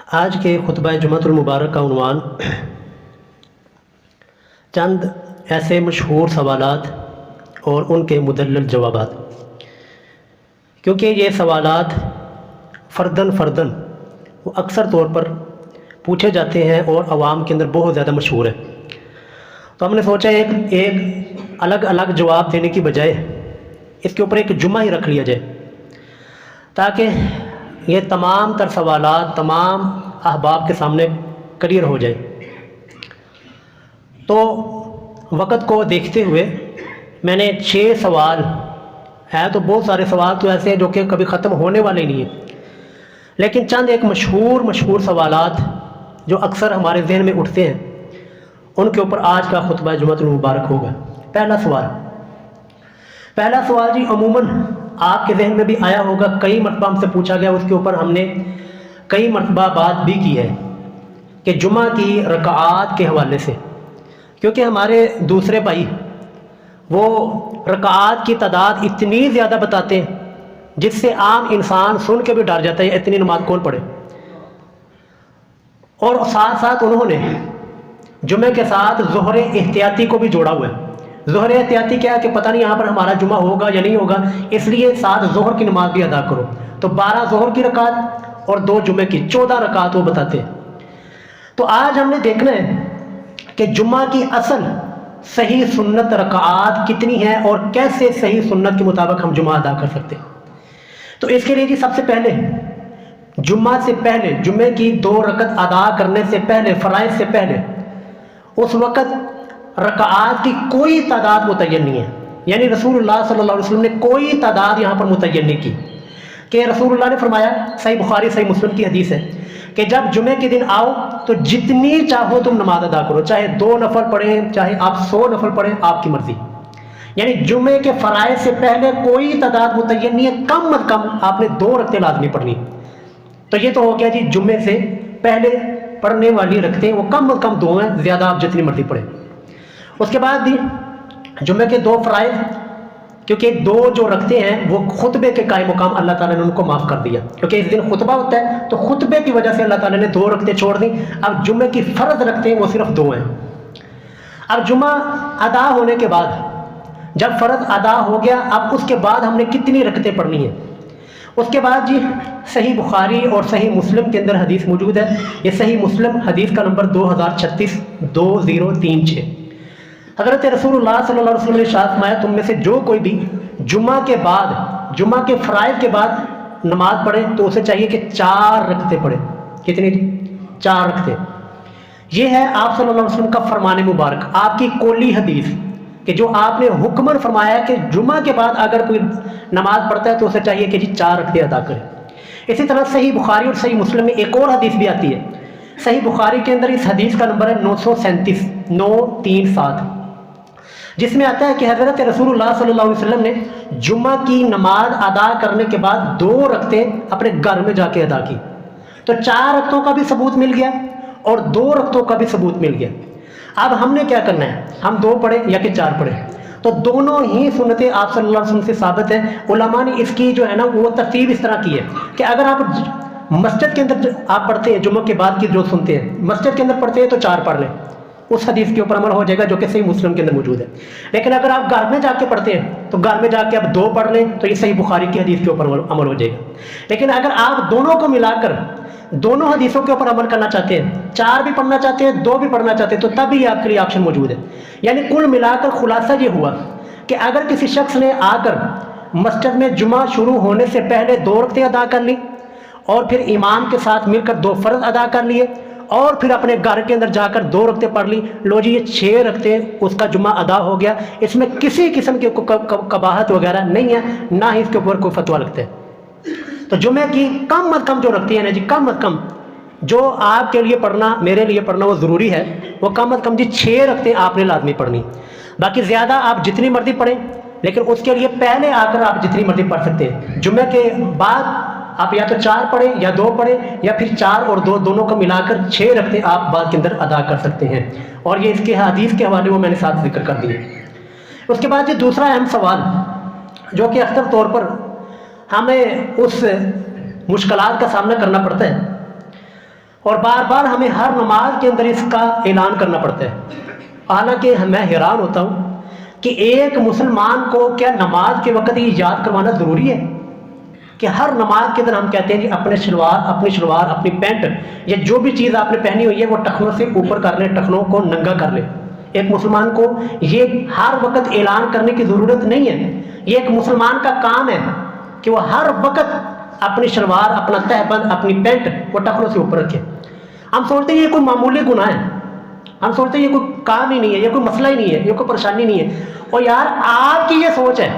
آج کے خطبہ جمعۃ المبارک کا عنوان چند ایسے مشہور سوالات اور ان کے مدلل جوابات، کیونکہ یہ سوالات فرداً وہ اکثر طور پر پوچھے جاتے ہیں اور عوام کے اندر بہت زیادہ مشہور ہے، تو ہم نے سوچا ایک الگ الگ جواب دینے کی بجائے اس کے اوپر ایک جمعہ ہی رکھ لیا جائے، تاکہ یہ تمام تر سوالات تمام احباب کے سامنے کلیئر ہو جائے۔ تو وقت کو دیکھتے ہوئے میں نے 6 سوال ہے، تو بہت سارے سوال تو ایسے ہیں جو کہ کبھی ختم ہونے والے نہیں ہیں، لیکن چند ایک مشہور سوالات جو اکثر ہمارے ذہن میں اٹھتے ہیں ان کے اوپر آج کا خطبہ جمعۃ المبارک ہوگا۔ پہلا سوال جی عموماً آپ کے ذہن میں بھی آیا ہوگا، کئی مرتبہ ہم سے پوچھا گیا، اس کے اوپر ہم نے کئی مرتبہ بات بھی کی ہے کہ جمعہ کی رکعات کے حوالے سے، کیونکہ ہمارے دوسرے بھائی وہ رکعات کی تعداد اتنی زیادہ بتاتے ہیں جس سے عام انسان سن کے بھی ڈر جاتا ہے اتنی نماز کون پڑھے، اور ساتھ ساتھ انہوں نے جمعے کے ساتھ ظہر احتیاطی کو بھی جوڑا ہوا ہے۔ ظہر احتیاطی کیا ہے کہ پتہ نہیں یہاں پر ہمارا جمعہ ہوگا یا نہیں ہوگا، اس لیے ساتھ ظہر کی نماز بھی ادا کرو، تو 12 ظہر کی رکعت اور 2 جمعے کی 14 رکعت وہ بتاتے ہیں۔ تو آج ہم نے دیکھنا ہے کہ جمعہ کی اصل صحیح سنت رکعات کتنی ہیں اور کیسے صحیح سنت کے مطابق ہم جمعہ ادا کر سکتے ہیں۔ تو اس کے لیے جی سب سے پہلے جمعہ سے پہلے، جمعے کی 2 رکعت ادا کرنے سے پہلے، فرائض سے پہلے، اس وقت رکعات کی کوئی تعداد متعین نہیں ہے، یعنی رسول اللہ صلی اللہ علیہ وسلم نے کوئی تعداد یہاں پر متعین نہیں کی، کہ رسول اللہ نے فرمایا، صحیح بخاری صحیح مسلم کی حدیث ہے کہ جب جمعے کے دن آؤ تو جتنی چاہو تم نماز ادا کرو، چاہے 2 نفل پڑھیں چاہے آپ 100 نفل پڑھیں، آپ کی مرضی۔ یعنی جمعے کے فرائض سے پہلے کوئی تعداد متعین نہیں ہے، کم از کم آپ نے 2 رکعتیں لازمی پڑھنی۔ تو یہ تو ہو گیا جی جمعے سے پہلے پڑھنے والی رکعتیں، وہ کم از کم 2 ہیں، زیادہ آپ جتنی مرضی پڑھیں۔ اس کے بعد بھی جمعے کے 2 فرائض، کیونکہ 2 جو رکھتے ہیں وہ خطبے کے قائم مقام اللہ تعالیٰ نے ان کو معاف کر دیا، کیونکہ اس دن خطبہ ہوتا ہے تو خطبے کی وجہ سے اللہ تعالیٰ نے 2 رکعتیں چھوڑ دیں۔ اب جمعے کی فرض رکھتے ہیں وہ صرف 2 ہیں۔ اب جمعہ ادا ہونے کے بعد، جب فرض ادا ہو گیا، اب اس کے بعد ہم نے کتنی رکعتیں پڑھنی ہیں؟ اس کے بعد جی صحیح بخاری اور صحیح مسلم کے اندر حدیث موجود ہے، یہ صحیح مسلم حدیث کا نمبر 2036 حضرت رسول اللہ صلی اللہ علیہ وسلم نے ارشاد فرمایا، تم میں سے جو کوئی بھی جمعہ کے بعد، جمعہ کے فرائض کے بعد نماز پڑھے تو اسے چاہیے کہ 4 رکعتیں پڑھے۔ کتنی؟ 4 رکعتیں۔ یہ ہے آپ صلی اللہ علیہ وسلم کا فرمان مبارک، آپ کی قولی حدیث، کہ جو آپ نے حکماً فرمایا کہ جمعہ کے بعد اگر کوئی نماز پڑھتا ہے تو اسے چاہیے کہ جی 4 رکعتیں ادا کرے۔ اسی طرح صحیح بخاری اور صحیح مسلم میں ایک اور حدیث بھی آتی ہے، صحیح بخاری کے اندر اس حدیث کا نمبر ہے 937 جس میں آتا ہے کہ حضرت رسول اللہ صلی اللہ علیہ وسلم نے جمعہ کی نماز ادا کرنے کے بعد 2 رکعتیں اپنے گھر میں جا کے ادا کی، تو 4 رکعتوں کا بھی ثبوت مل گیا اور 2 رکعتوں کا بھی ثبوت مل گیا۔ اب ہم نے کیا کرنا ہے، ہم 2 پڑھیں یا کہ 4 پڑھیں؟ تو دونوں ہی سنتیں آپ صلی اللہ علیہ وسلم سے ثابت ہیں۔ علماء نے اس کی جو ہے نا وہ ترتیب اس طرح کی ہے کہ اگر آپ مسجد کے اندر آپ پڑھتے ہیں، جمعہ کے بعد کی جو سنتے ہیں مسجد کے اندر پڑھتے ہیں تو 4 پڑھ لیں، اس حدیث کے اوپر عمل ہو جائے گا جو کہ صحیح مسلم کے اندر موجود ہے۔ لیکن اگر آپ گھر میں جا کے پڑھتے ہیں تو گھر میں جا کے آپ 2 پڑھ لیں تو یہ صحیح بخاری کی حدیث کے اوپر عمل ہو جائے گا۔ لیکن اگر آپ دونوں کو ملا کر دونوں حدیثوں کے اوپر عمل کرنا چاہتے ہیں، 4 بھی پڑھنا چاہتے ہیں 2 بھی پڑھنا چاہتے ہیں، تو تب ہی آپ کے لیے آپشن موجود ہے۔ یعنی کل ملا کر خلاصہ یہ ہوا کہ اگر کسی شخص نے آ کر مسجد میں جمعہ شروع ہونے سے پہلے 2 رکعتیں ادا کر لی اور پھر امام کے ساتھ مل کر 2 فرض ادا کر لیے اور پھر اپنے گھر کے اندر جا کر 2 رکعتیں پڑھ لی، لو جی یہ 6 رکعتیں اس کا جمعہ ادا ہو گیا، اس میں کسی قسم کی قباحت وغیرہ نہیں ہے، نہ ہی اس کے اوپر کوئی فتویٰ لگتا ہے۔ تو جمعے کی کم از کم جو رکھتی ہیں نا جی، کم از کم جو آپ کے لیے پڑھنا، میرے لیے پڑھنا وہ ضروری ہے، وہ کم از کم جی 6 رکعتیں آپ نے لازمی پڑھنی۔ باقی زیادہ آپ جتنی مرضی پڑھیں، لیکن اس کے لیے پہلے آ کر آپ جتنی مرضی پڑھ سکتے ہیں۔ جمعے کے بعد آپ یا تو 4 پڑھیں یا 2 پڑھیں، یا پھر 4 اور 2 دونوں کو ملا کر 6 رکعتیں آپ بعد کے اندر ادا کر سکتے ہیں، اور یہ اس کے حدیث کے حوالے وہ میں نے ساتھ ذکر کر دیے۔ اس کے بعد یہ دوسرا اہم سوال جو کہ اکثر طور پر ہمیں اس مشکلات کا سامنا کرنا پڑتا ہے، اور بار بار ہمیں ہر نماز کے اندر اس کا اعلان کرنا پڑتا ہے. حالانکہ میں حیران ہوتا ہوں کہ ایک مسلمان کو کیا نماز کے وقت یہ یاد کروانا ضروری ہے کہ ہر نماز کے اندر ہم کہتے ہیں کہ اپنی شلوار اپنی پینٹ یا جو بھی چیز آپ نے پہنی ہوئی ہے وہ ٹخنوں سے اوپر کر لیں, ٹخنوں کو ننگا کر لیں. ایک مسلمان کو یہ ہر وقت اعلان کرنے کی ضرورت نہیں ہے. یہ ایک مسلمان کا کام ہے کہ وہ ہر وقت اپنی شلوار, اپنا تہبند, اپنی پینٹ وہ ٹخنوں سے اوپر رکھے. ہم سوچتے ہیں یہ کوئی معمولی گناہ ہے, ہم سوچتے ہیں یہ کوئی کام ہی نہیں ہے, یہ کوئی مسئلہ ہی نہیں ہے, یہ کوئی پریشانی نہیں ہے. اور یار آپ کی یہ سوچ ہے,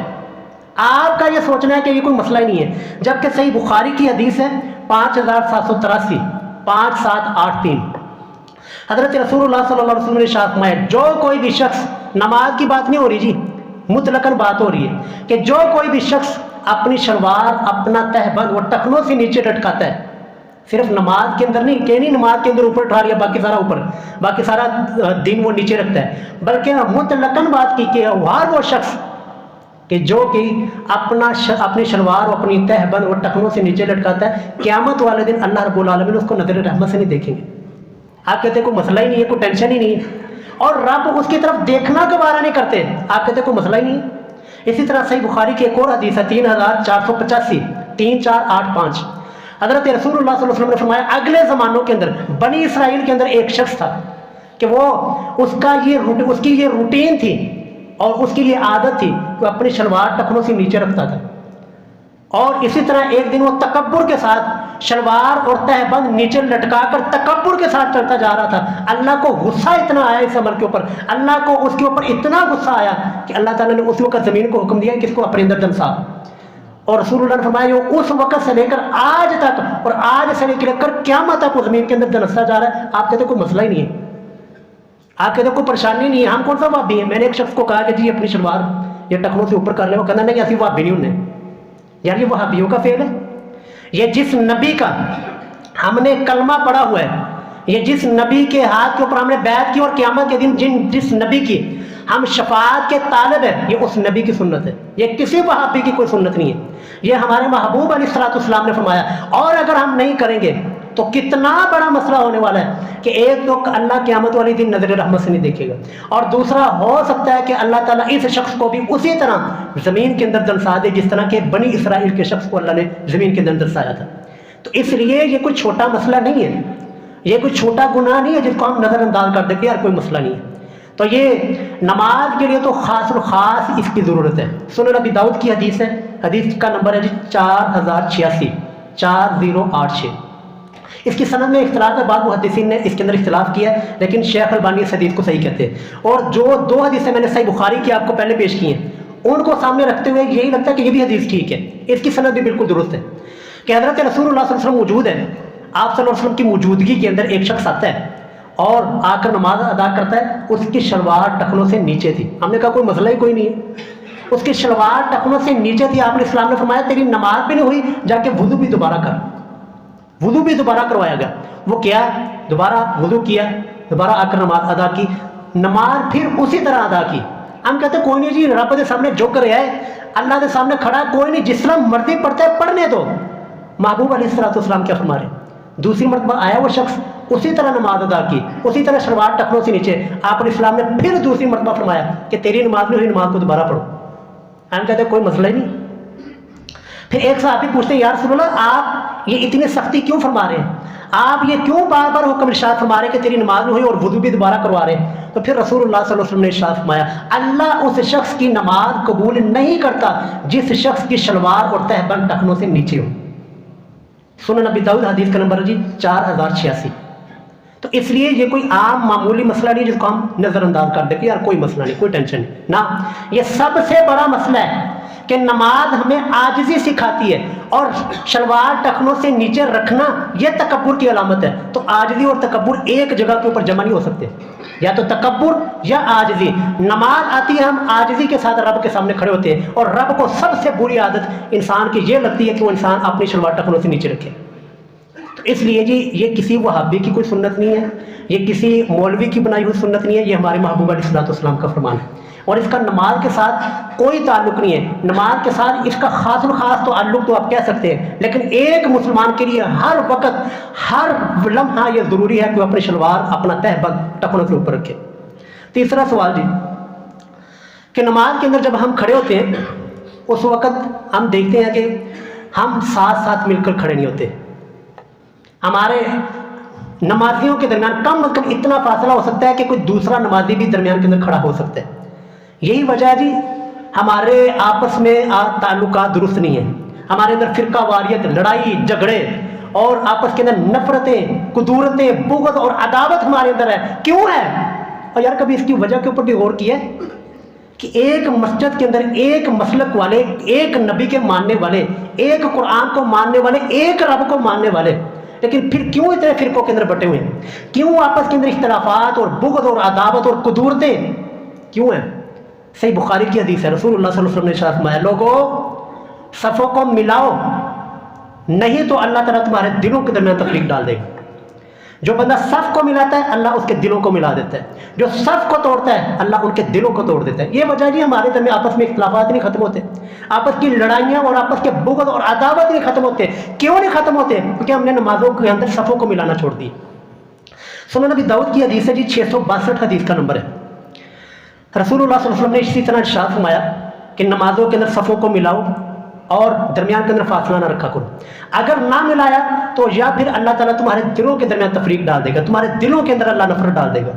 آپ کا یہ سوچنا ہے کہ یہ کوئی مسئلہ ہی نہیں ہے. جبکہ صحیح بخاری کی حدیث ہے 5783 5783, حضرت رسول اللہ صلی اللہ علیہ وسلم نے ارشاد فرمایا جو کوئی بھی شخص, نماز کی بات نہیں ہو رہی جی, مطلقاً بات ہو رہی ہے کہ جو کوئی بھی شخص اپنی شلوار, اپنا تہبند وہ ٹخنوں سے نیچے لٹکاتا ہے, صرف نماز کے اندر نہیں کہ نہیں نماز کے اندر اوپر اٹھا لیا باقی سارا اوپر, باقی سارا دن وہ نیچے رکھتا ہے, بلکہ مطلقاً بات کی کہ ہر وہ شخص کہ جو کہ اپنی شلوار اور اپنی تہبند اور ٹخنوں سے نیچے لٹکاتا ہے, قیامت والے دن اللہ رب العالمین اس کو نظر رحمت سے نہیں دیکھیں گے. آپ کہتے ہیں کوئی مسئلہ ہی نہیں ہے, کوئی ٹینشن ہی نہیں ہے, اور رب اس کی طرف دیکھنا گوارا نہیں کرتے. آپ کہتے ہیں کوئی مسئلہ ہی نہیں ہے. اسی طرح صحیح بخاری کی ایک اور حدیث ہے 3485 3485, حضرت رسول اللہ صلی اللہ علیہ وسلم نے فرمایا اگلے زمانوں کے اندر بنی اسرائیل کے اندر ایک شخص تھا کہ وہ اس کی یہ روٹین تھی اور اس کی یہ عادت تھی کہ اپنی شلوار ٹخنوں سے نیچے رکھتا تھا. اور اسی طرح ایک دن وہ تکبر کے ساتھ شلوار اور تہبند نیچے لٹکا کر تکبر کے ساتھ چلتا جا رہا تھا. اللہ کو غصہ اتنا آیا اس عمل کے اوپر, اللہ کو اس کے اوپر اتنا غصہ آیا کہ اللہ تعالیٰ نے اس وقت زمین کو حکم دیا کہ اس کو اپنے اندر دمسا. اور رسول اللہ نے فرمایا اس وقت سے لے کر آج تک اور آج سے لے کر قیامت تک وہ زمین کے اندر دنستا جا رہا ہے. آپ کہتے کوئی مسئلہ ہی نہیں ہے, آپ کہتے کوئی پریشانی نہیں ہے, ہم کون سا وہابی ہیں. میں نے ایک شخص کو کہا کہ جی اپنی شلوار یا ٹخنوں سے اوپر کر لیں, وہ کہنا نہیں ایسی وہابی نہیں انہیں. یار یہ وہابیوں کا فعل ہے. یہ جس نبی کا ہم نے کلمہ پڑھا ہوا ہے, یہ جس نبی کے ہاتھ کے اوپر ہم نے بیعت کی اور قیامت کے دن جس نبی کی ہم شفاعت کے طالب ہیں, یہ اس نبی کی سنت ہے. یہ کسی وہابی کی کوئی سنت نہیں ہے. یہ ہمارے محبوب علیہ الصلوۃ والسلام نے فرمایا. اور اگر ہم نہیں کریں گے تو کتنا بڑا مسئلہ ہونے والا ہے کہ ایک تو اللہ قیامت والی دن نظر رحمت سے نہیں دیکھے گا, اور دوسرا ہو سکتا ہے کہ اللہ تعالیٰ اس شخص کو بھی اسی طرح زمین کے اندر دنسا دے جس طرح کہ بنی اسرائیل کے شخص کو اللہ نے زمین کے اندر دنسایا تھا. تو اس لیے یہ کوئی چھوٹا مسئلہ نہیں ہے, یہ کوئی چھوٹا گناہ نہیں ہے جس کو ہم نظر انداز کر دیں کہ یار کوئی مسئلہ نہیں ہے. تو یہ نماز کے لیے تو خاص اور خاص اس کی ضرورت ہے. سنن ابی داؤد کی حدیث ہے, حدیث کا نمبر ہے جی 4086 4086. اس کی سند میں اختلاف ہے, بعض محدثین نے اس کے اندر اختلاف کیا ہے, لیکن شیخ البانی اس حدیث کو صحیح کہتے ہیں. اور جو دو حدیثیں میں نے صحیح بخاری کی آپ کو پہلے پیش کی ہیں, ان کو سامنے رکھتے ہوئے یہی لگتا ہے کہ یہ بھی حدیث ٹھیک ہے, اس کی سند بھی بالکل درست ہے کہ حضرت رسول اللہ صلی اللہ علیہ وسلم موجود ہے. آپ صلی اللہ علیہ وسلم کی موجودگی کے اندر ایک شخص آتا ہے اور آ کر نماز ادا کرتا ہے. اس کی شلوار ٹخنوں سے نیچے تھی. ہم نے کہا کوئی مسئلہ ہی کوئی نہیں ہے, اس کی شلوار ٹخنوں سے نیچے تھی. آپ نے اسلام نے فرمایا تیری نماز بھی نہیں ہوئی, جا کے وضو بھی دوبارہ کر. وضو بھی دوبارہ کروایا گیا. وہ کیا, دوبارہ وضو کیا, دوبارہ آ کر نماز ادا کی, نماز پھر اسی طرح ادا کی. ہم کہتے ہیں کوئی نہیں جی, رب کے سامنے جو کرے ہے, اللہ کے سامنے کھڑا, کوئی نہیں, جس طرح مرضی پڑھتا ہے پڑھنے دو. محبوب علیہ الصلوۃ والسلام کیا فرما رہے ہیں, دوسری مرتبہ آیا وہ شخص, اسی طرح نماز ادا کی, اسی طرح شلوار ٹخنوں سے نیچے. آپ علیہ السلام نے پھر دوسری مرتبہ فرمایا کہ تیری نماز نہیں ہوئی, نماز کو دوبارہ پڑھو. ہم کہتے ہیں کوئی مسئلہ ہی نہیں. پھر ایک صحابی پوچھتے ہیں یا رسول اللہ آپ یہ اتنی سختی کیوں فرما رہے ہیں, آپ یہ کیوں بار بار حکم ارشاد فرما رہے ہیں کہ تیری نماز نہیں ہوئی اور وضو بھی دوبارہ کروا رہے ہیں. تو پھر رسول اللہ صلی اللہ علیہ وسلم نے ارشاد فرمایا اللہ اس شخص کی نماز قبول نہیں کرتا جس شخص کی شلوار اور تہبند ٹخنوں سے نیچے ہو. سنن ابی داؤد حدیث کا نمبر جی 4086. تو اس لیے یہ کوئی عام معمولی مسئلہ نہیں جس کو ہم نظر انداز کر دیں کہ یار کوئی مسئلہ نہیں, کوئی ٹینشن نہیں. نہ, یہ سب سے بڑا مسئلہ ہے کہ نماز ہمیں عاجزی سکھاتی ہے, اور شلوار ٹخنوں سے نیچے رکھنا یہ تکبر کی علامت ہے. تو عاجزی اور تکبر ایک جگہ کے اوپر جمع نہیں ہو سکتے, یا تو تکبر یا عاجزی. نماز آتی ہے, ہم عاجزی کے ساتھ رب کے سامنے کھڑے ہوتے ہیں, اور رب کو سب سے بری عادت انسان کی یہ لگتی ہے کہ وہ انسان اپنی شلوار ٹخنوں سے نیچے رکھے. تو اس لیے جی یہ کسی وہابی کی کوئی سنت نہیں ہے, یہ کسی مولوی کی بنائی ہوئی سنت نہیں ہے, یہ ہمارے محبوب علیہ الصلوۃ والسلام کا فرمان ہے. اور اس کا نماز کے ساتھ کوئی تعلق نہیں ہے. نماز کے ساتھ اس کا خاص الخاص تعلق تو آپ کہہ سکتے ہیں، لیکن ایک مسلمان کے لیے ہر وقت ہر لمحہ یہ ضروری ہے کہ وہ اپنی شلوار اپنا تہ بگ ٹخنوں کے اوپر رکھے. تیسرا سوال جی کہ نماز کے اندر جب ہم کھڑے ہوتے ہیں اس وقت ہم دیکھتے ہیں کہ ہم ساتھ ساتھ مل کر کھڑے نہیں ہوتے. ہمارے نمازیوں کے درمیان کم از کم اتنا فاصلہ ہو سکتا ہے کہ کوئی دوسرا نمازی بھی درمیان کے اندر کھڑا ہو سکتا ہے. یہی وجہ ہے جی ہمارے آپس میں تعلقات درست نہیں ہیں. ہمارے اندر فرقہ واریت، لڑائی جھگڑے اور آپس کے اندر نفرتیں، کدورتیں، بغض اور عداوت ہمارے اندر ہے. کیوں ہے؟ اور یار کبھی اس کی وجہ کے اوپر بھی غور کیا ہے کہ ایک مسجد کے اندر ایک مسلک والے، ایک نبی کے ماننے والے، ایک قرآن کو ماننے والے، ایک رب کو ماننے والے، لیکن پھر کیوں اتنے فرقوں کے اندر بٹے ہوئے ہیں؟ کیوں آپس کے اندر اختلافات اور بغض اور عداوت اور کدورتیں کیوں ہیں؟ صحیح بخاری کی حدیث ہے، رسول اللہ صلی اللہ علیہ وسلم نے ارشاد فرمایا لوگوں صفوں کو ملاؤ نہیں تو اللہ تعالیٰ تمہارے دلوں کے درمیان تفریق ڈال دے گا. جو بندہ صف کو ملاتا ہے اللہ اس کے دلوں کو ملا دیتا ہے، جو صف کو توڑتا ہے اللہ ان کے دلوں کو توڑ دیتا ہے. یہ وجہ جی ہمارے درمیان آپس میں اختلافات نہیں ختم ہوتے، آپس کی لڑائیاں اور آپس کے بغض اور عداوت نہیں ختم ہوتے. کیوں نہیں ختم ہوتے؟ کیونکہ ہم نے نمازوں کے اندر صفوں کو ملانا چھوڑ دی. سنن نبی داؤد کی حدیث ہے جی 662 حدیث کا نمبر ہے. رسول اللہ صلی اللہ علیہ وسلم نے اسی طرح ارشاد فرمایا کہ نمازوں کے اندر صفوں کو ملاؤ اور درمیان کے اندر فاصلہ نہ رکھا کرو. اگر نہ ملایا تو یا پھر اللہ تعالیٰ تمہارے دلوں کے درمیان تفریق ڈال دے گا، تمہارے دلوں کے اندر اللہ نفرت ڈال دے گا.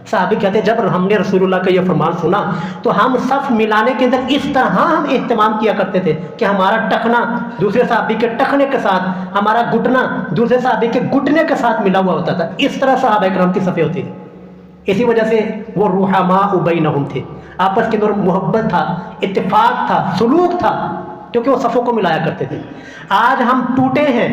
صحابی کہتے ہیں جب ہم نے رسول اللہ کا یہ فرمان سنا تو ہم صف ملانے کے اندر اس طرح ہم اہتمام کیا کرتے تھے کہ ہمارا ٹخنا دوسرے صحابی کے ٹخنے کے ساتھ، ہمارا گھٹنا دوسرے صحابی کے گھٹنے کے ساتھ ملا ہوا ہوتا تھا. اس طرح صحابہ کرام کی صفیں ہوتی تھی. اسی وجہ سے وہ رحماء بینہم تھے، آپس کے اندر محبت تھا، اتفاق تھا، سلوک تھا، کیونکہ وہ صفوں کو ملایا کرتے تھے. آج ہم ٹوٹے ہیں،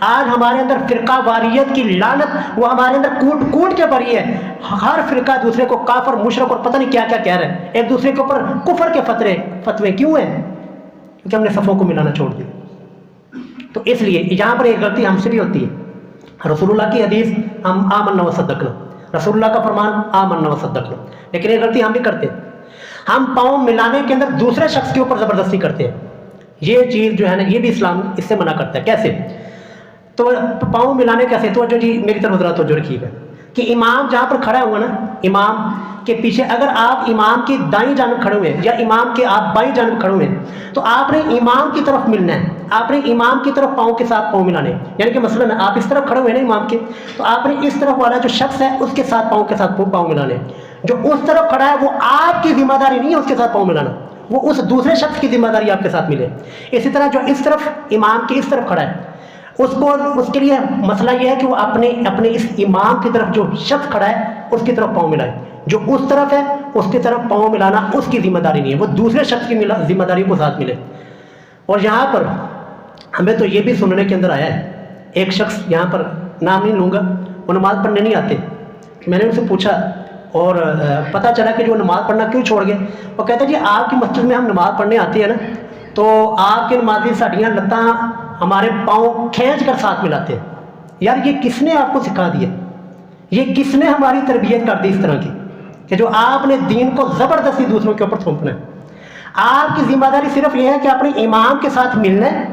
آج ہمارے اندر فرقہ واریت کی لعنت وہ ہمارے اندر کوٹ کوٹ کے بھری ہے. ہر فرقہ دوسرے کو کافر، مشرک اور پتہ نہیں کیا کیا کہہ رہے ہیں، ایک دوسرے کے اوپر کفر کے فتوے کیوں ہیں؟ کیونکہ ہم نے صفوں کو ملانا چھوڑ دیا. تو اس لیے یہاں پر ایک غلطی ہم سے بھی ہوتی ہے. رسول اللہ کی حدیث ہم آمنا وصدقنا، رسول اللہ کا فرمان آمنا وصدقنا، لیکن یہ غلطی ہم بھی کرتے ہیں. ہم پاؤں ملانے کے اندر دوسرے شخص کے اوپر زبردستی کرتے ہیں. یہ چیز جو ہے نا یہ بھی اسلام اس سے منع کرتا ہے. کیسے؟ تو پاؤں ملانے کیسے؟ تو جو جی میری طرف حضرات توجہ رکھیے گا کہ امام جہاں پر کھڑا ہوا نا، امام کے پیچھے اگر آپ امام کی دائیں جانب کھڑے ہوئے ہیں یا امام کے آپ بائیں جانب کھڑے ہوئے ہیں تو آپ نے امام کی طرف ملنا ہے، آپ نے امام کی طرف پاؤں کے ساتھ پاؤں ملانے. یعنی کہ مثلاً آپ اس طرف کھڑے ہوئے ہیں نا امام کے، تو آپ نے اس طرف والا جو شخص ہے اس کے ساتھ پاؤں کے ساتھ پاؤں ملانے. جو اس طرف کھڑا ہے وہ آپ کی ذمہ داری نہیں ہے اس کے ساتھ پاؤں ملانا، وہ اس دوسرے شخص کی ذمہ داری آپ کے ساتھ ملے. اسی طرح جو اس طرف امام کے اس طرف کھڑا ہے اس کے لیے مسئلہ یہ ہے کہ وہ اپنے اس امام کی طرف جو شخص کھڑا ہے اس کی طرف پاؤں ملائے. جو اس طرف ہے اس کی طرف پاؤں ملانا اس کی ذمہ داری نہیں ہے، وہ دوسرے شخص کی ذمہ داری کو ساتھ ملے. اور یہاں پر ہمیں تو یہ بھی سننے کے اندر آیا ہے، ایک شخص یہاں پر نام نہیں لوں گا، وہ نماز پڑھنے نہیں آتے. میں نے ان سے پوچھا اور پتہ چلا کہ جو نماز پڑھنا کیوں چھوڑ گئے. وہ کہتے ہیں جی آپ کی مسجد میں ہم نماز پڑھنے آتے ہیں نا تو آپ کے نمازی ساڑیاں لتاں ہمارے پاؤں کھینچ کر ساتھ ملاتے ہیں. یار یہ کس نے آپ کو سکھا دیا؟ یہ کس نے ہماری تربیت کر دی اس طرح کی کہ جو آپ نے دین کو زبردستی دوسروں کے اوپر تھوپنا ہے؟ آپ کی ذمہ داری صرف یہ ہے کہ اپنے امام کے ساتھ ملنا ہے،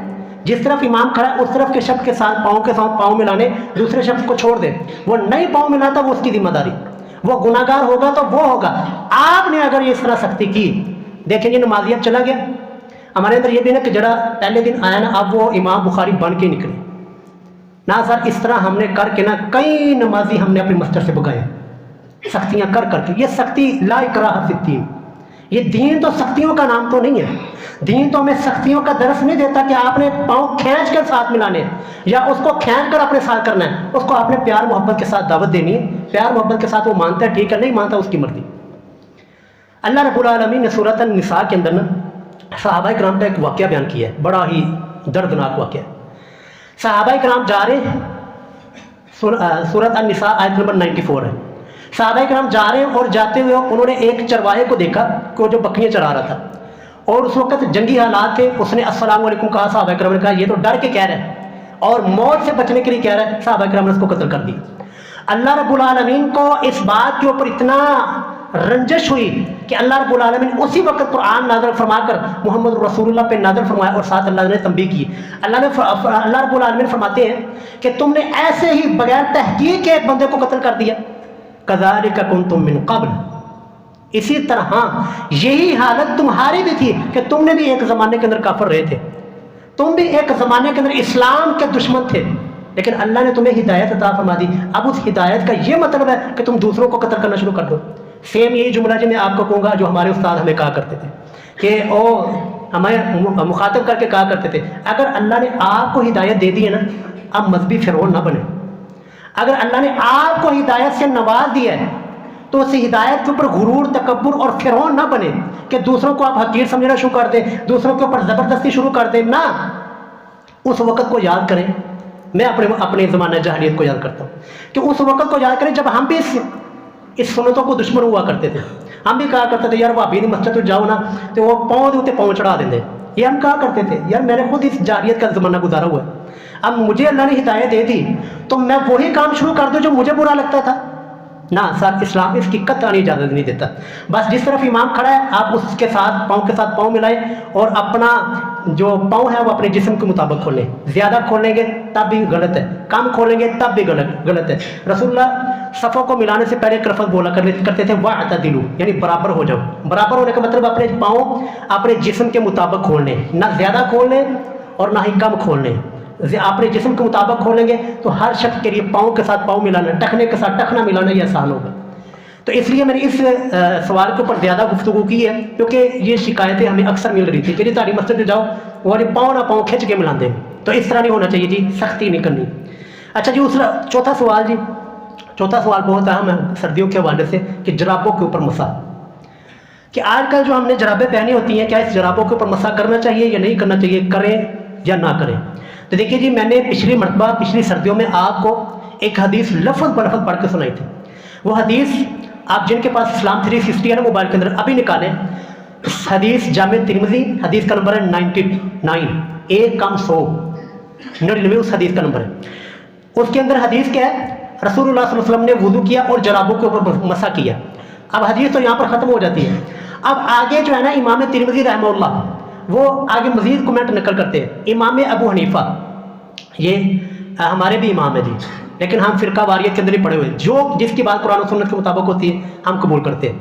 جس طرف امام کھڑا ہے اس طرف کے شخص کے ساتھ پاؤں ملانے، دوسرے شخص کو چھوڑ دے. وہ نہیں پاؤں ملاتا وہ اس کی ذمہ داری، وہ گناہ گار ہوگا تو وہ ہوگا. آپ نے اگر یہ اس طرح سختی کی، دیکھیں یہ نمازیت چلا گیا. ہمارے اندر یہ بھی نا کہ جڑا پہلے دن آیا نا اب وہ امام بخاری بن کے نکلے نا سر. اس طرح ہم نے کر کے نا کئی نمازی ہم نے اپنی مسجد سے بگائے، سختیاں کر کے. یہ سختی لا اکراہ فی الدین، یہ دین تو سختیوں کا نام تو نہیں ہے. دین تو ہمیں سختیوں کا درس نہیں دیتا کہ آپ نے پاؤں کھینچ کر ساتھ ملانے یا اس کو کھینچ کر اپنے ساتھ کرنا ہے. اس کو آپ نے پیار محبت کے ساتھ دعوت دینی ہے. پیار محبت کے ساتھ وہ مانتا ہے ٹھیک ہے، نہیں مانتا اس کی مرضی. اللہ رب العالمین نے سورۃ النساء کے اندر نا صحابہ کرام کا ایک واقعہ بیان کیا ہے، بڑا ہی دردناک واقعہ. صحابہ کرام جا رہے ہیں، سورۃ النساء آیت نمبر 94 ہے. صحابہ کرام جا رہے ہیں اور جاتے ہوئے انہوں نے ایک چرواہے کو دیکھا کہ وہ جو بکریاں چرا رہا تھا اور اس وقت جنگی حالات تھے. اس نے السلام علیکم کہا. صحابہ کرام نے کہا یہ تو ڈر کے کہہ رہا ہے اور موت سے بچنے کے لیے کہہ رہا ہے. صحابہ کرام نے اس کو قتل کر دی. اللہ رب العالمین کو اس بات کے اوپر اتنا رنجش ہوئی کہ اللہ رب العالمین اسی وقت قرآن نازل فرما کر محمد رسول اللہ پہ نازل فرمایا اور ساتھ اللہ نے تنبیہ کی. اللہ رب العالمین فرماتے ہیں کہ تم نے ایسے ہی بغیر تحقیق کے ایک بندے کو قتل کر دیا. کذالک کنتم من قبل، اسی طرح یہی حالت تمہاری بھی تھی کہ تم نے بھی ایک زمانے کے اندر کافر رہے تھے، تم بھی ایک زمانے کے اندر اسلام کے دشمن تھے، لیکن اللہ نے تمہیں ہدایت عطا فرما دی. اب اس ہدایت کا یہ مطلب ہے کہ تم دوسروں کو قتل کرنا شروع کر دو. سیم یہی جملہ جو میں آپ کو کہوں گا جو ہمارے استاد ہمیں کہا کرتے تھے کہ ہمیں مخاطب کر کے کہا کرتے تھے، اگر اللہ نے آپ کو ہدایت دے دی ہے نا، اب مذہبی فرعون نہ بنے. اگر اللہ نے آپ کو ہدایت سے نواز دیا ہے تو اس ہدایت کے اوپر غرور، تکبر اور فرعون نہ بنے کہ دوسروں کو آپ حقیر سمجھنا شروع کر دیں، دوسروں کے اوپر زبردستی شروع کر دیں. نہ، اس وقت کو یاد کریں. میں اپنے زمانہ جاہلیت کو یاد کرتا ہوں کہ اس وقت کو یاد کریں جب ہم بھی اس سنتوں کو دشمن ہوا کرتے تھے. ہم بھی کہا کرتے تھے یار بھابی نہیں مسجد تو جاؤ نا تو وہ پاؤں ہوتے پاؤں چڑھا دیں. یہ ہم کہا کرتے تھے. یار میں نے خود اس جاہلیت کا زمانہ گزارا ہوا ہے. اب مجھے اللہ نے ہدایت دے دی تو میں وہی کام شروع کر دوں جو مجھے برا لگتا تھا. نہ سر، اسلام اس کی قطعاً اجازت نہیں دیتا. بس جس طرف امام کھڑا ہے آپ اس کے ساتھ پاؤں ملائیں اور اپنا جو پاؤں ہے وہ اپنے جسم کے مطابق کھولیں. زیادہ کھولیں گے تب بھی غلط ہے، کم کھولیں گے تب بھی غلط ہے. رسول اللہ صفوں کو ملانے سے پہلے ایک لفظ بولا کرتے تھے واعتدلوا، یعنی برابر ہو جاؤ. برابر ہونے کا مطلب اپنے پاؤں اپنے جسم کے مطابق کھولنے، نہ زیادہ کھولنے اور نہ ہی کم کھولنے. اپنے جسم کے مطابق کھولیں گے تو ہر شخص کے لیے پاؤں کے ساتھ پاؤں ملانا، ٹخنے کے ساتھ ٹخنا ملانا یہ آسان ہوگا. تو اس لیے میں نے اس سوال کے اوپر زیادہ گفتگو کی ہے کیونکہ یہ شکایتیں ہمیں اکثر مل رہی تھی کہ جی تاری مسجد میں جاؤ وہ پاؤں نہ پاؤں کھینچ کے ملاتے ہیں. تو اس طرح نہیں ہونا چاہیے جی، سختی نہیں کرنی. اچھا جی، چوتھا سوال بہت اہم ہے سردیوں کے حوالے سے کہ جرابوں کے اوپر مسح. کہ آج کل جو ہم نے جرابیں پہنی ہوتی ہیں کیا اس جرابوں کے اوپر مسح کرنا چاہیے یا نہیں کرنا چاہیے، کریں یا نہ کریں؟ تو دیکھیے جی، میں نے پچھلی سردیوں میں آپ کو ایک حدیث لفظ بلفظ پڑھ کے سنائی تھی. وہ حدیث آپ جن کے پاس اسلام 360 ہے نا موبائل کے اندر ابھی نکالیں. حدیث جامع ترمذی، حدیث کا نمبر ہے 99، 99 اس حدیث کا نمبر ہے. اس کے اندر حدیث کیا ہے؟ رسول اللہ صلی اللہ علیہ وسلم نے وضو کیا اور جرابوں کے اوپر مسح کیا. اب حدیث تو یہاں پر ختم ہو جاتی ہے. اب آگے جو ہے نا امام ترمذی رحمہ اللہ وہ آگے مزید کومنٹ نقل کرتے ہیں. امام ابو حنیفہ یہ ہمارے بھی امام ہے جی، لیکن ہم فرقہ واریت کے اندر ہی پڑے ہوئے، جو جس کی بات قرآن و سنت کے مطابق ہوتی ہے ہم قبول کرتے ہیں.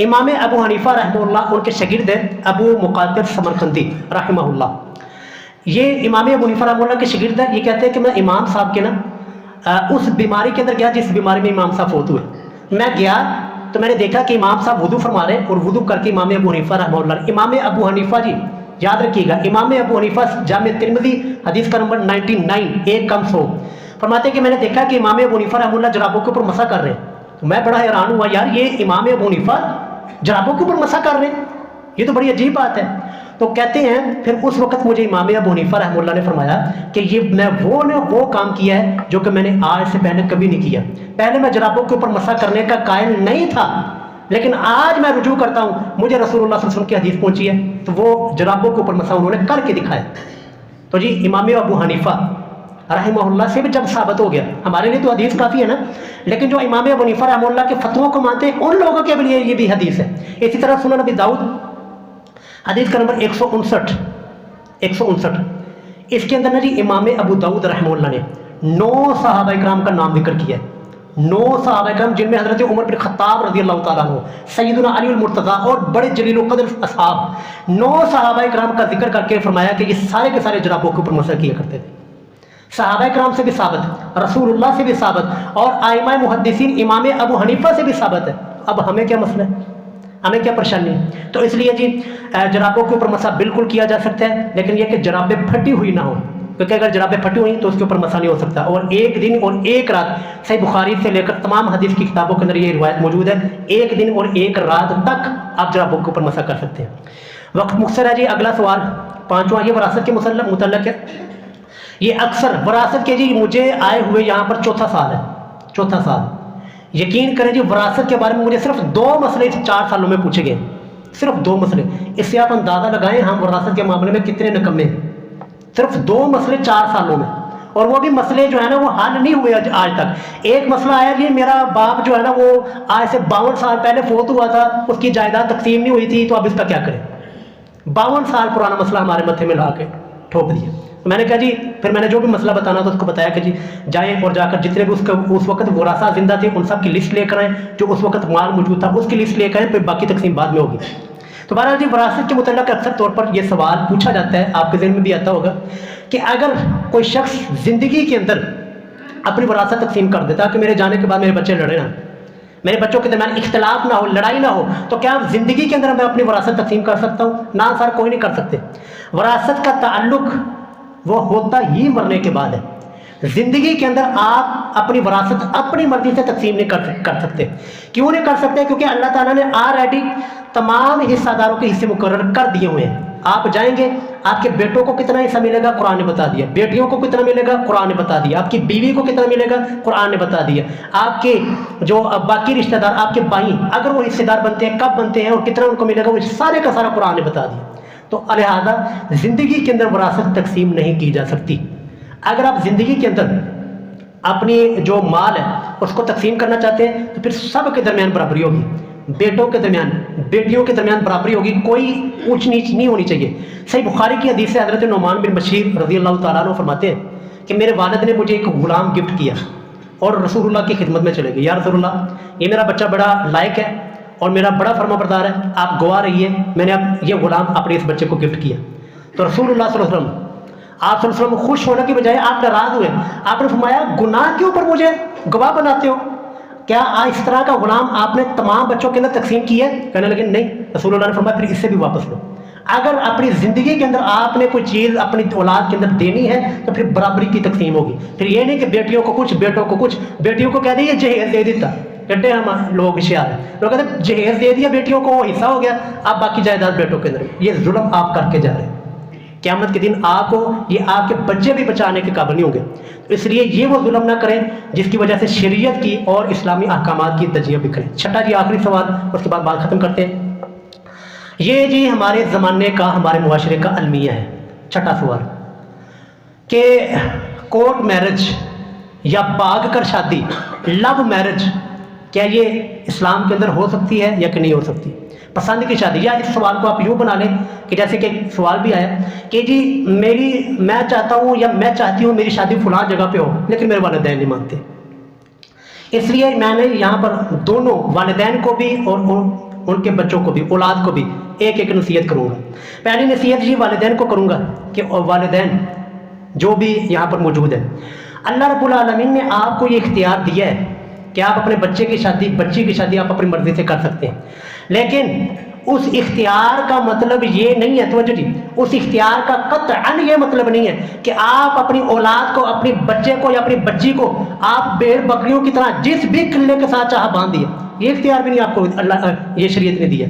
امام ابو حنیفہ رحمہ اللہ ان کے شاگرد ہیں ابو مقاتل سمرقندی رحمہ اللہ. یہ امام ابو حنیفہ رحمہ اللہ کے شاگرد ہیں. یہ کہتے ہیں کہ میں امام صاحب کے نا اس بیماری کے اندر گیا جس بیماری میں امام صاحب فوت ہوئے. میں گیا تو میں نے دیکھا کہ امام صاحب وضو فرما رہے اور وضو کر کے امام ابو حنیفہ رحمہ اللہ، امام ابو حنیفہ جی یاد رکھیے گا، امام ابو حنیفہ جامع ترمذی حدیث کا نمبر 99، فرماتے ہیں کہ میں نے دیکھا کہ امام ابو حنیفہ رحمہ اللہ جرابوں کے اوپر مسح کر رہے ہیں. تو میں بڑا حیران ہوا، یار یہ امام ابو حنیفہ جرابوں کے اوپر مسح کر رہے ہیں، یہ تو بڑی عجیب بات ہے. تو کہتے ہیں پھر اس وقت مجھے امام ابو حنیفہ رحمہ اللہ نے فرمایا کہ یہ میں وہ کام کیا ہے جو کہ میں نے آج سے پہلے کبھی نہیں کیا. پہلے میں جرابوں کے اوپر مسح کرنے کا قائل نہیں تھا، لیکن آج میں رجوع کرتا ہوں، مجھے رسول اللہ صلی اللہ علیہ وسلم کی حدیث پہنچی ہے تو وہ جرابوں کے اوپر مسح انہوں نے کر کے دکھایا. تو جی امام ابو حنیفہ رحمہ اللہ سے بھی جب ثابت ہو گیا، ہمارے لیے تو حدیث کافی ہے نا، لیکن جو امام ابو حنیفہ رحمہ اللہ کے فتووں کو مانتے ہیں ان لوگوں کے لیے یہ بھی حدیث ہے. اسی طرح سنن ابی داؤد حدیث کا نمبر 159، اس کے اندر نا جی امام ابو داؤد رحمہ اللہ نے 9 صحابہ اکرام کا نام ذکر کیا ہے. 9 صحابہ اکرام جن میں حضرت عمر بن خطاب رضی اللہ تعالیٰ عنہ، سیدنا علی المرتضیٰ اور بڑے جلیل القدر اصحاب، 9 صحابہ اکرام کا ذکر کر کے فرمایا کہ یہ سارے کے سارے جرابوں کے اوپر مسح کیا کرتے تھے. صحابہ اکرام سے بھی ثابت، رسول اللہ سے بھی ثابت اور ائمہ محدثین امام ابو حنیفہ سے بھی ثابت ہے. اب ہمیں کیا مسئلہ ہے، ہمیں کیا پریشانی ہے؟ تو اس لیے جی جرابوں کے اوپر مسح بالکل کیا جا سکتا ہے، لیکن یہ کہ جرابیں پھٹی ہوئی نہ ہوں، کیونکہ اگر جرابیں پھٹی ہوئی تو اس کے اوپر مسح نہیں ہو سکتا. اور 1 دن اور 1 رات صحیح بخاری سے لے کر تمام حدیث کی کتابوں کے اندر یہ روایت موجود ہے، 1 دن اور 1 رات تک آپ جرابوں کے اوپر مسح کر سکتے ہیں. وقت مختصر ہے جی. اگلا سوال 5واں یہ وراثت کے متعلق ہے. یہ اکثر وراثت کے جی مجھے آئے ہوئے یہاں پر چوتھا سال. یقین کریں جی وراثت کے بارے میں مجھے صرف 2 مسئلے 4 سالوں میں پوچھے گئے، صرف 2 مسئلے. اس سے آپ اندازہ لگائیں ہم وراثت کے معاملے میں کتنے نکمے ہیں. صرف 2 مسئلے 4 سالوں میں، اور وہ بھی مسئلے جو ہے نا وہ حل نہیں ہوئے آج تک. ایک مسئلہ آیا کہ میرا باپ جو ہے نا وہ آج سے 52 سال پہلے فوت ہوا تھا, اس کی جائیداد تقسیم نہیں ہوئی تھی, تو اب اس کا کیا کریں. 52 سال پرانا مسئلہ ہمارے متھے میں لا کے ٹھوک دیا. میں نے کہا جی, پھر میں نے جو بھی مسئلہ بتانا تھا اس کو بتایا کہ جی جائیں اور جا کر جتنے بھی اس وقت ورثہ زندہ تھے ان سب کی لسٹ لے کر آئیں, جو اس وقت مال موجود تھا اس کی لسٹ لے کر آئیں, پھر باقی تقسیم بعد میں ہوگی. تو بہرحال جی وراثت کے متعلق اکثر طور پر یہ سوال پوچھا جاتا ہے, آپ کے ذہن میں بھی آتا ہوگا کہ اگر کوئی شخص زندگی کے اندر اپنی وراثت تقسیم کر دیتا کہ میرے جانے کے بعد میرے بچے لڑے نا, میرے بچوں کے درمیان اختلاف نہ ہو, لڑائی نہ ہو, تو کیا زندگی کے اندر میں اپنی وراثت تقسیم کر سکتا ہوں؟ نہ سر, کوئی نہیں کر سکتے. وراثت کا تعلق وہ ہوتا ہی مرنے کے بعد ہے. زندگی کے اندر آپ اپنی وراثت اپنی مرضی سے تقسیم نہیں کر سکتے. کیوں نہیں کر سکتے؟ کیونکہ اللہ تعالیٰ نے آلریڈی تمام حصہ داروں کے حصے مقرر کر دیے ہوئے ہیں. آپ جائیں گے, آپ کے بیٹوں کو کتنا حصہ ملے گا قرآن نے بتا دیا, بیٹیوں کو کتنا ملے گا قرآن نے بتا دیا, آپ کی بیوی کو کتنا ملے گا قرآن نے بتا دیا, آپ کے جو باقی رشتہ دار, آپ کے بھائی اگر وہ حصے دار بنتے ہیں, کب بنتے ہیں اور کتنا ان کو ملے گا, وہ سارے کا سارا قرآن نے بتا دیا. تو لہٰذا زندگی کے اندر وراثت تقسیم نہیں کی جا سکتی. اگر آپ زندگی کے اندر اپنی جو مال ہے اس کو تقسیم کرنا چاہتے ہیں تو پھر سب کے درمیان برابری ہوگی, بیٹوں کے درمیان, بیٹیوں کے درمیان برابری ہوگی, کوئی اونچ نیچ نہیں ہونی چاہیے. صحیح بخاری کی حدیث سے حضرت نعمان بن بشیر رضی اللہ تعالیٰ عنہ فرماتے ہیں کہ میرے والد نے مجھے ایک غلام گفٹ کیا اور رسول اللہ کی خدمت میں چلے گئے. یا رسول اللہ, یہ میرا بچہ بڑا لائق ہے اور میرا بڑا فرما بردار ہے, آپ گواہ رہیے, میں نے اب یہ غلام اپنے اس بچے کو گفٹ کیا. تو رسول اللہ صلی اللہ علیہ وسلم, آپ صلی اللہ علیہ وسلم خوش ہونے کی بجائے آپ ناراض ہوئے. آپ نے فرمایا گناہ کے اوپر مجھے گواہ بناتے ہو, کیا اس طرح کا غلام آپ نے تمام بچوں کے اندر تقسیم کی ہے؟ کہنے لگے نہیں. رسول اللہ نے فرمایا پھر اس سے بھی واپس لو. اگر اپنی زندگی کے اندر آپ نے کوئی چیز اپنی اولاد کے اندر دینی ہے تو پھر برابری کی تقسیم ہوگی. پھر یہ نہیں کہ بیٹیوں کو کچھ, بیٹوں کو کچھ. بیٹیوں کو کہہ دیں یہ جہیز دے دیتا, کہتے ہم لوگ ہوشیار ہیں, لوگ کہتے ہیں جہیز دے دیا بیٹیوں کو, وہ حصہ ہو گیا, اب باقی جائیداد بیٹوں کے اندر. یہ ظلم آپ کر کے جا رہے ہیں. قیامت کے دن آپ کو یہ آپ کے بچے بھی بچانے کے قابل نہیں ہوں گے. اس لیے یہ وہ ظلم نہ کریں جس کی وجہ سے شریعت کی اور اسلامی احکامات کی تجزیہ بکھرے. چھٹا جی آخری سوال, اس کے بعد بات ختم کرتے ہیں. یہ جی ہمارے زمانے کا, ہمارے معاشرے کا المیہ ہے. چھٹا سوال کہ کورٹ میرج یا بھاگ کر شادی, لو میرج, کیا یہ اسلام کے اندر ہو سکتی ہے یا کہ نہیں ہو سکتی؟ پسند کی شادی, یا اس سوال کو آپ یوں بنا لیں کہ جیسے کہ سوال بھی آیا کہ جی میں چاہتا ہوں یا میں چاہتی ہوں میری شادی فلاں جگہ پہ ہو لیکن میرے والدین نہیں مانتے. اس لیے میں نے یہاں پر دونوں والدین کو بھی اور ان کے بچوں کو بھی, اولاد کو بھی ایک ایک نصیحت کروں گا. پہلی نصیحت یہ والدین کو کروں گا کہ والدین جو بھی یہاں پر موجود ہیں, اللہ رب العالمین نے آپ کو یہ اختیار دیا ہے کہ آپ اپنے بچے کی شادی, بچی کی شادی آپ اپنی مرضی سے کر سکتے ہیں. لیکن اس اختیار کا مطلب یہ نہیں ہے, توجہ جی, اس اختیار کا قطعاً یہ مطلب نہیں ہے کہ آپ اپنی اولاد کو, اپنے بچے کو یا اپنی بچی کو آپ بھیڑ بکریوں کی طرح جس بھی قلعے کے ساتھ چاہا باندھ دیے. یہ اختیار بھی نہیں آپ کو اللہ یہ شریعت نے دیا.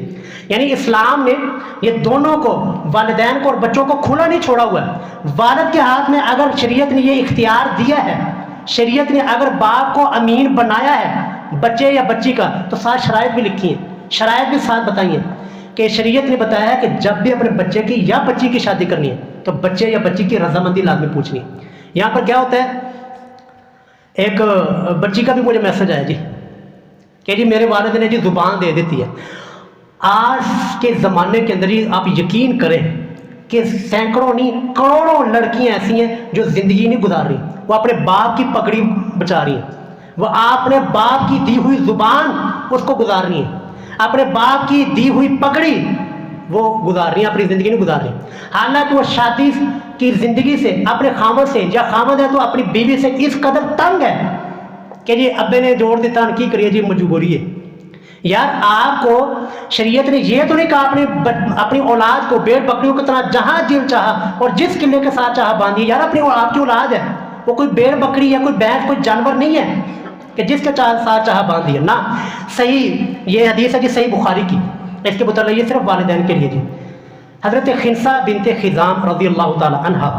یعنی اسلام نے یہ دونوں کو, والدین کو اور بچوں کو, کھلا نہیں چھوڑا ہوا ہے. والد کے ہاتھ میں اگر شریعت نے یہ اختیار دیا ہے, شریعت نے اگر باپ کو امین بنایا ہے بچے یا بچی کا, تو ساتھ شرائط بھی لکھی ہیں, شرائط بھی ساتھ بتائی ہیں کہ شریعت نے بتایا ہے کہ جب بھی اپنے بچے کی یا بچی کی شادی کرنی ہے تو بچے یا بچی کی رضامندی لازمی پوچھنی ہے. یہاں پر کیا ہوتا ہے, ایک بچی کا بھی مجھے میسج آیا جی کہ جی میرے والد نے جی زبان دے دیتی ہے. آج کے زمانے کے اندر ہی آپ یقین کریں کہ سینکڑوں نہیں کروڑوں لڑکیاں ایسی ہیں جو زندگی نہیں گزار رہی, وہ اپنے باپ کی پگڑی بچا رہی ہیں, وہ اپنے باپ کی دی ہوئی زبان اس کو گزار رہی ہیں, اپنے باپ کی دی ہوئی پگڑی وہ گزار رہی ہیں, اپنی زندگی نہیں گزار رہی. حالانکہ وہ شادی کی زندگی سے, اپنے خامد سے, یا خامد ہے تو اپنی بیوی سے اس قدر تنگ ہے کہ جی ابے نے جوڑ دیتا کی کریے جی مجبوری ہے. یار آپ کو شریعت نے یہ تو نہیں کہا اپنی اولاد کو بھیڑ بکریوں کی طرح جہاں دل چاہا اور جس قلعے کے ساتھ چاہا باندھی. یار اپنی آپ کی اولاد ہے, وہ کوئی بھیڑ بکری یا کوئی بھینس, کوئی جانور نہیں ہے کہ جس کے ساتھ چاہا باندھی ہے. نہ, صحیح یہ حدیث ہے جی صحیح بخاری کی, اس کے متعلق یہ صرف والدین کے لیے جی. حضرت خنسا بنت خزام رضی اللہ تعالی عنہا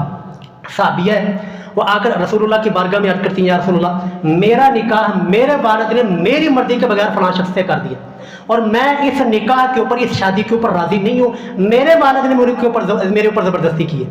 صحابیہ ہے, وہ آ کر رسول اللہ کی بارگاہ میں عرض کرتی ہیں یا رسول اللہ میرا نکاح میرے والد نے میری مرضی کے بغیر فلاں شخص سے کر دیا اور میں اس نکاح کے اوپر, اس شادی کے اوپر راضی نہیں ہوں, میرے والد نے میرے اوپر زبردستی کی ہے.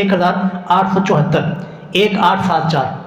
1874, 1874।